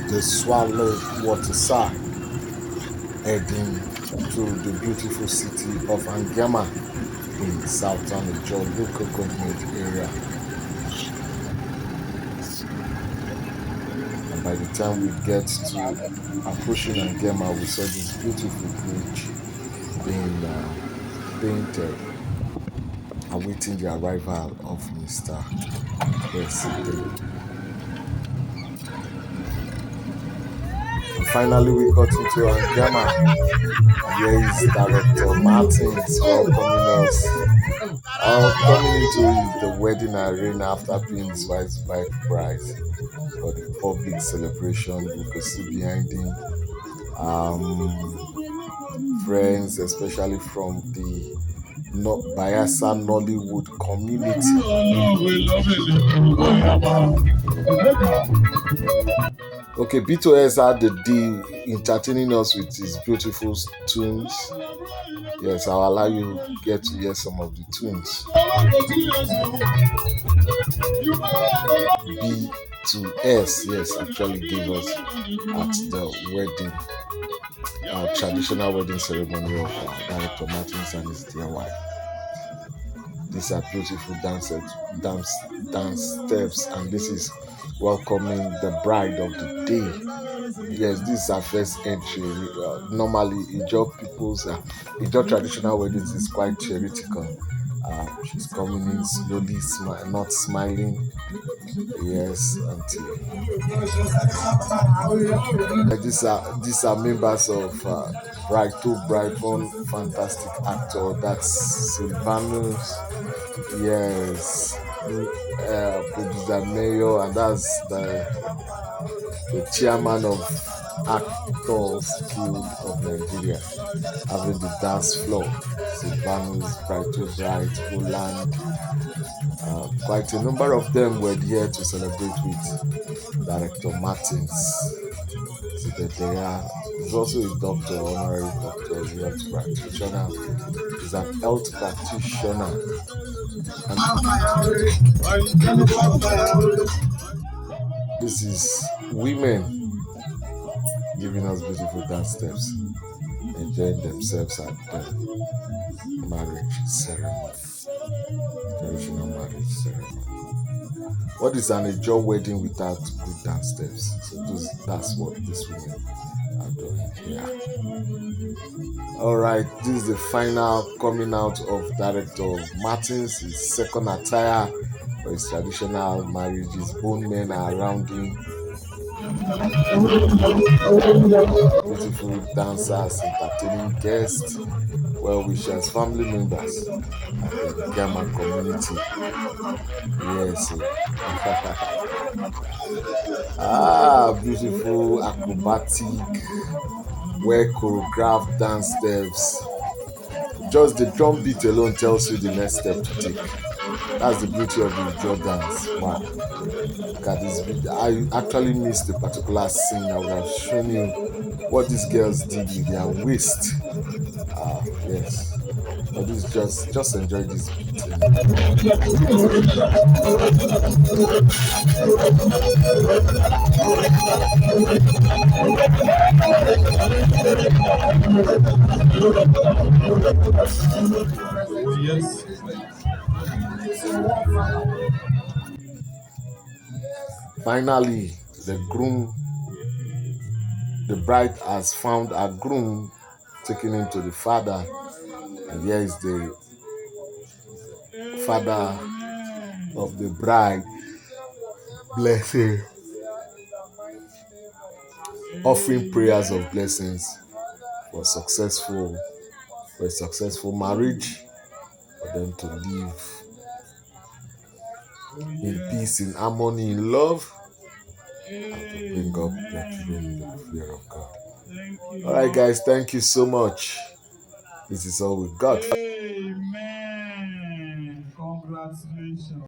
the Swallow Waterside, heading to the beautiful city of Angiama in southern Ijaw local government area. And by the time we get to approaching Angiama, we saw this beautiful bridge being painted, awaiting the arrival of Mr. President. And finally, we got into Angiama. Here is Director Martins welcoming us. Coming into the wedding arena after being his wife's bride for the public celebration. You could see behind him friends, especially from the Bayelsa Nollywood community. Okay, B2S had the deal entertaining us with his beautiful tunes. Yes, I'll allow you to get to hear some of the tunes. B2S, yes, actually gave us at the wedding, traditional wedding ceremony of Director Martins and his dear wife. These are beautiful dance steps, and this is welcoming the bride of the day. Yes, this is our first entry. Normally, Ijaw traditional weddings is quite theoretical. She's coming in slowly, not smiling. Yes, until these are members of Bride, one fantastic actor. That's Sylvanus. Yes, producer Mayor, and that's the chairman of Actors Guild of Nigeria, having the dance floor. Sylvanus, Bride, Poland. Quite a number of them were here to celebrate with Director Martins. Zidebegha is also a doctor, honorary doctor, health practitioner. He's an health practitioner. And this is women giving us beautiful dance steps, enjoying themselves at the marriage ceremony, traditional marriage ceremony. What is an Ijaw wedding without good dance steps? So that's what these women are doing here. All right, this is the final coming out of Director Martins, his second attire for his traditional marriage. His bone men are around him. Beautiful dancers, entertaining guests, well-wishers, family members, and the Angiama community. Yes. Beautiful, acrobatic, well choreographed dance steps. Just the drum beat alone tells you the next step to take. That's the beauty of the Ijaw dance. Wow. Look at this video. I actually missed the particular scene. I would have shown you what these girls did with their waist. Yes. But this just enjoy this beat. Yes. Finally, the bride has found her groom, taking him to the father, and here is the father of the bride blessing, offering prayers of blessings for a successful marriage, for them to live in peace, in harmony, in love, and to bring up their children in the fear of God. All right, guys, thank you so much. This is all we got. Amen. Congratulations.